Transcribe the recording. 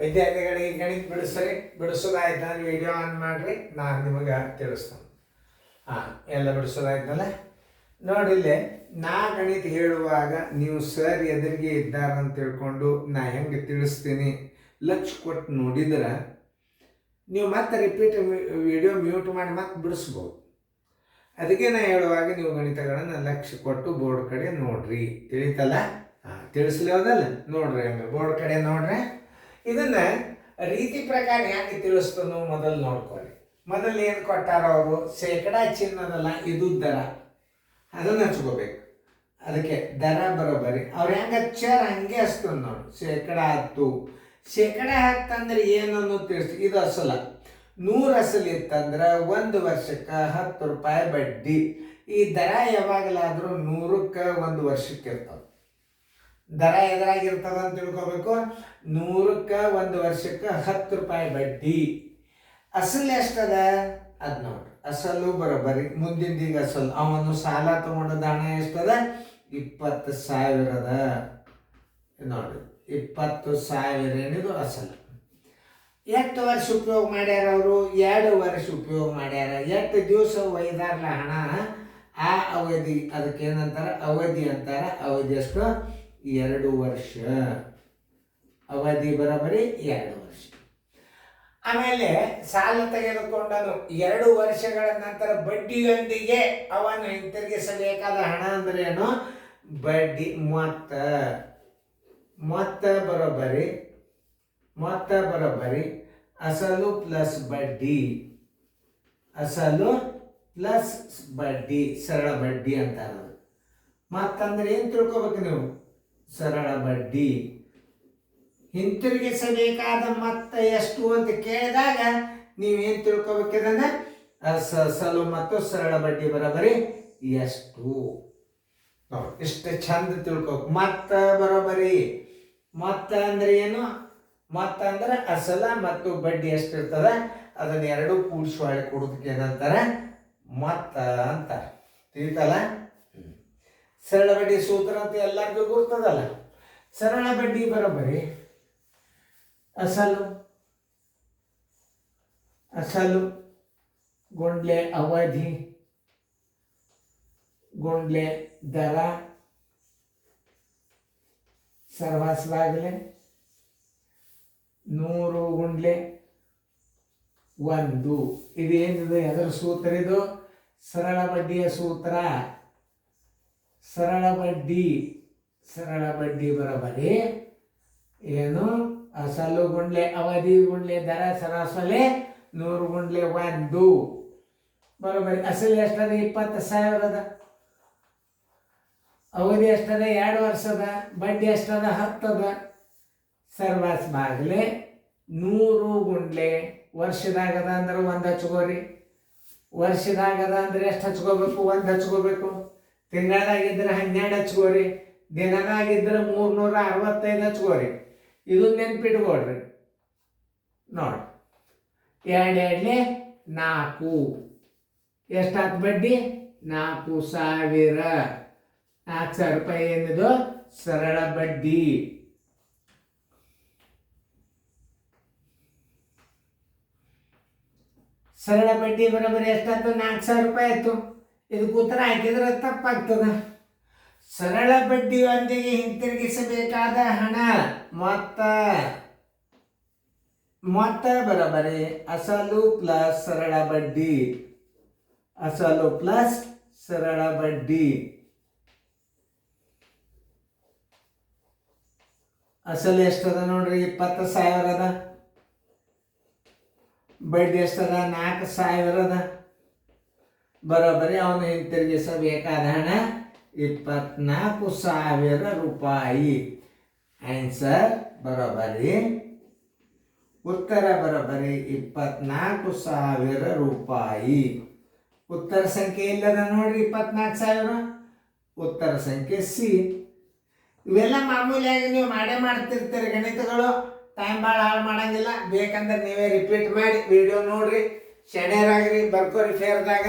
ವಿದ್ಯಾರ್ಥಿಗಳಿಗೆ ಗಣಿತ ಬಿಡಿಸೋದಾಯ್ತಂದ್ರೆ video on ಮಾಡಿರಿ, ನಾನು ನಿಮಗೆ ತಿಳಿಸ್ತೇನೆ. ಎಲ್ಲ ಬಿಡಿಸೋದಾಯ್ತಲ್ಲ. ನೋಡಿಲ್ಲೇ ನಾ ಗಣಿತ ಹೇಳುವಾಗ ನೀವು ಸರ್ ಎದುರಿಗೆ ಇದ್ದಾರಂತ ತಿಳ್ಕೊಂಡು ನಾ ಹೆಂಗೆ ತಿಳಿಸ್ತೀನಿ ಲಕ್ಷ ಕೊಟ್ಟು ನೋಡಿದ್ರೆ ನೀವು ಮತ್ತೆ ರಿಪೀಟ್ ವಿಡಿಯೋ ಮ್ಯೂಟ್ ಮಾಡಿ ಮತ್ತೆ ಬಿಡಿಸ್ಬೋದು. ಅದಕ್ಕೆ ನಾ ಹೇಳುವಾಗ ನೀವು ಗಣಿತಗಳನ್ನು ಲಕ್ಷ ಕೊಟ್ಟು ಬೋರ್ಡ್ ಕಡೆ ನೋಡ್ರಿ. ತಿಳಿತಲ್ಲ? ತಿಳಿಸ್ಲಿ ಹೋದಲ್ಲ, ನೋಡ್ರಿ ಹಂಗೆ ಬೋರ್ಡ್ ಕಡೆ ನೋಡ್ರಿ. ಇದನ್ನು ರೀತಿ ಪ್ರಕಾರ ಹೆಂಗೆ ತಿಳಿಸ್ತನೋ ಮೊದಲು ನೋಡ್ಕೊಳ್ಳಿ. ಮೊದಲು ಏನು ಕೊಟ್ಟಾರ ಅವರು, ಶೇಕಡ ಚಿನ್ನದಲ್ಲ ಇದು ದರ, ಅದನ್ನು ಹಚ್ಕೋಬೇಕು. ಅದಕ್ಕೆ ದರ ಬರೋಬರಿ ಅವ್ರು ಹೆಂಗೆ ಹಚ್ಚಾರ ಹಂಗೆ ಹಚ್ತದ ನೋಡಿ. ಶೇಕಡ 10, ಶೇಕಡ 10 ಅಂದ್ರೆ ಏನನ್ನು ತಿಳಿಸಿ. ಇದು ಅಸಲ 100 ಅಸಲು ಇತ್ತಂದ್ರೆ 1 ವರ್ಷಕ್ಕೆ 10 ರೂಪಾಯಿ ಬಡ್ಡಿ. ಈ ದರ ಯಾವಾಗಲಾದರೂ 100ಕ್ಕೆ 1 ವರ್ಷಕ್ಕೆ ಇರ್ತದೆ. ದರ ಎದುರಾಗಿರ್ತದ ಅಂತ ತಿಳ್ಕೊಬೇಕು. 100ಕ್ಕೆ 1 ವರ್ಷಕ್ಕೆ 10 ರೂಪಾಯಿ ಬಡ್ಡಿ. ಅಸಲು ಎಷ್ಟದ ಅದು ನೋಡ್ರಿ. ಅಸಲು ಬರೋಬರಿ ಮುಂದಿನ ಅಸಲು ಅವನು ಸಾಲ ತಗೊಂಡದ ಹಣ ಎಷ್ಟದ 20,000 ನೋಡ್ರಿ. 20,000 ಏನಿದು ಅಸಲು. ಎಷ್ಟು ವರ್ಷ ಉಪಯೋಗ ಮಾಡ್ಯಾರ ಅವರು? 2 ವರ್ಷ ಉಪಯೋಗ ಮಾಡ್ಯಾರ. ಎಷ್ಟು ದಿವಸ ಒಯ್ದಾರಲ್ಲ ಹಣ ಆ ಅವಧಿ, ಅದಕ್ಕೆ ಏನಂತಾರೆ ಅವಧಿ ಅಂತಾರೆ. ಅವಧಿ ಎಷ್ಟು? 2 ವರ್ಷ. ಅವಧಿ ಬರೋಬರಿ 2 ವರ್ಷ. ಆಮೇಲೆ ಸಾಲ ತೆಗೆದುಕೊಂಡನು 2 ವರ್ಷಗಳ ನಂತರ ಬಡ್ಡಿಯೊಂದಿಗೆ ಅವನು ಹಿಂತಿರುಗಿಸಬೇಕಾದ ಹಣ ಅಂದ್ರೆ ಏನು? ಬಡ್ಡಿ ಮೊತ್ತ ಬರೋಬರಿ ಅಸಲು ಪ್ಲಸ್ ಬಡ್ಡಿ. ಅಸಲು ಪ್ಲಸ್ ಬಡ್ಡಿ, ಸರಳ ಬಡ್ಡಿ ಅಂತಾರೆ. ಮತ್ತಂದ್ರೆ ಏನು ತಿಳ್ಕೊಬೇಕು ನೀವು? ಸರಳ ಬಡ್ಡಿ. ಹಿಂತಿರುಗಿಸಬೇಕಾದ ಮೊತ್ತ ಎಷ್ಟು ಅಂತ ಕೇಳಿದಾಗ ನೀವೇನು ತಿಳ್ಕೊಬೇಕಿದ್ರೆ ಅಸಲು ಮತ್ತು ಸರಳ ಬಡ್ಡಿ ಬರೋಬರಿ ಎಷ್ಟು. ಇಷ್ಟು ಚಂದ ತಿಳ್ಕೊಬೇಕು. ಮೊತ್ತ ಬರೋಬರಿ. ಮೊತ್ತ ಅಂದ್ರೆ ಏನು? ಮೊತ್ತ ಅಂದ್ರೆ ಅಸಲ ಮತ್ತು ಬಡ್ಡಿ ಎಷ್ಟಿರ್ತದ ಅದನ್ನ 2 ಕೂಡಿಸಿ ಹೊಳೆ ಕೊಡೋದಕ್ಕೆ ಏನಂತಾರೆ? ಮೊತ್ತ ಅಂತಾರೆ. ತಿಳಿತಲ್ಲ? ಸರಳ ಬಡ್ಡಿ ಸೂತ್ರ ಅಂತ ಎಲ್ಲರಿಗೂ ಗೊತ್ತದಲ್ಲ. ಸರಳ ಬಡ್ಡಿ ಬರೋಬರಿ ಅಸಲು ಗುಂಡ್ಲೆ ಅವಧಿ ಗುಂಡ್ಲೆ ದರ ಸರ್ವಾಸವಾಗಲೇ 100 ಗುಂಡ್ಲೆ 1. ಇದೇನಿದೆ? ಅದರ ಸೂತ್ರ ಇದು ಸರಳ ಬಡ್ಡಿಯ ಸೂತ್ರ. ಸರಳ ಬಡ್ಡಿ ಬರೋಬರಿ ಏನು? ಅಸಲು ಗುಂಡ್ಲೆ ಅವಧಿ ಗುಂಡ್ಲೆ ದರ ಸರಾಸರಿ 100 ಗುಂಡ್ಲೆ 1 ಬರೋಬರಿ. ಅಸಲು ಎಷ್ಟದ? 20,000. ಅವಧಿ ಎಷ್ಟದ? 2 ವರ್ಷದ. ಬಡ್ಡಿ ಎಷ್ಟದ? 10. ಸರ್ವಾಸ್ ಬಾಗ್ಲೆ 100 ಗುಂಡ್ಲೆ ವರ್ಷದಾಗದ ಅಂದ್ರೆ 1 ಹಚ್ಕೋರಿ. ವರ್ಷದಾಗದ ಅಂದ್ರೆ ಎಷ್ಟು ಹಚ್ಕೋಬೇಕು? 1 ಹಚ್ಕೋಬೇಕು. ತಿಂಗಳದಾಗಿದ್ರೆ 12 ಹಚ್ಕೋರಿ. ದಿನದಾಗಿದ್ರೆ 365 ಹಚ್ಕೋರಿ. ಇದು ನೆನ್ಪಿಟ್ಕೊಡ್ರಿ. ನೋಡಿ 2 4 ಎಷ್ಟಾತ್ ಬಡ್ಡಿ? 4,000. 4,000 ರೂಪಾಯಿ ಏನಿದು? ಸರಳ ಬಡ್ಡಿ. ಸರಳ ಬಡ್ಡಿ ಬರೋಬರಿ ಎಷ್ಟಾಯ್ತು? 4,000 ರೂಪಾಯಿ ಆಯ್ತು. ಇದಕ್ಕೆ ಉತ್ತರ ಹಾಕಿದ್ರೆ ತಪ್ಪಾಗ್ತದ. ಸರಳ ಬಡ್ಡಿಯೊಂದಿಗೆ ಹಿಂತಿರುಗಿಸಬೇಕಾದ ಹಣ ಮೊತ್ತ ಬರೋಬರಿ ಅಸಲು ಪ್ಲಸ್ ಸರಳ ಬಡ್ಡಿ. ಅಸಲು ಪ್ಲಸ್ ಸರಳ ಬಡ್ಡಿ. ಅಸಲು ಎಷ್ಟದ ನೋಡ್ರಿ? 20,000. ಬಡ್ಡಿ ಎಷ್ಟದ? 4,000. ಬರೋಬರಿ ಅವನು ಹಿಂತಿರುಗಿಸಬೇಕಾದ ಹಣ 24,000 ರೂಪಾಯಿ. ಆನ್ಸರ್ ಬರೋಬರಿ. ಉತ್ತರ ಬರೋಬರಿ 24,000 ರೂಪಾಯಿ. ಉತ್ತರ ಸಂಖ್ಯೆ ಇಲ್ಲದ ನೋಡ್ರಿ 24,000. ಉತ್ತರ ಸಂಖ್ಯೆ ಸಿ. ಇವೆಲ್ಲ ಮಾಮೂಲಿಯಾಗಿ ನೀವು ಮಾಡ್ತಿರ್ತೀರಿ ಗಣಿತಗಳು. ಟೈಮ್ ಭಾಳ ಹಾಳು ಮಾಡಂಗಿಲ್ಲ. ಬೇಕಂದ್ರೆ ನೀವೇ ರಿಪೀಟ್ ಮಾಡಿ ವಿಡಿಯೋ ನೋಡ್ರಿ. ಶಣೆರಾಗ್ರಿ, ಬರ್ಕೋರಿ ಫೇರ್ದಾಗ.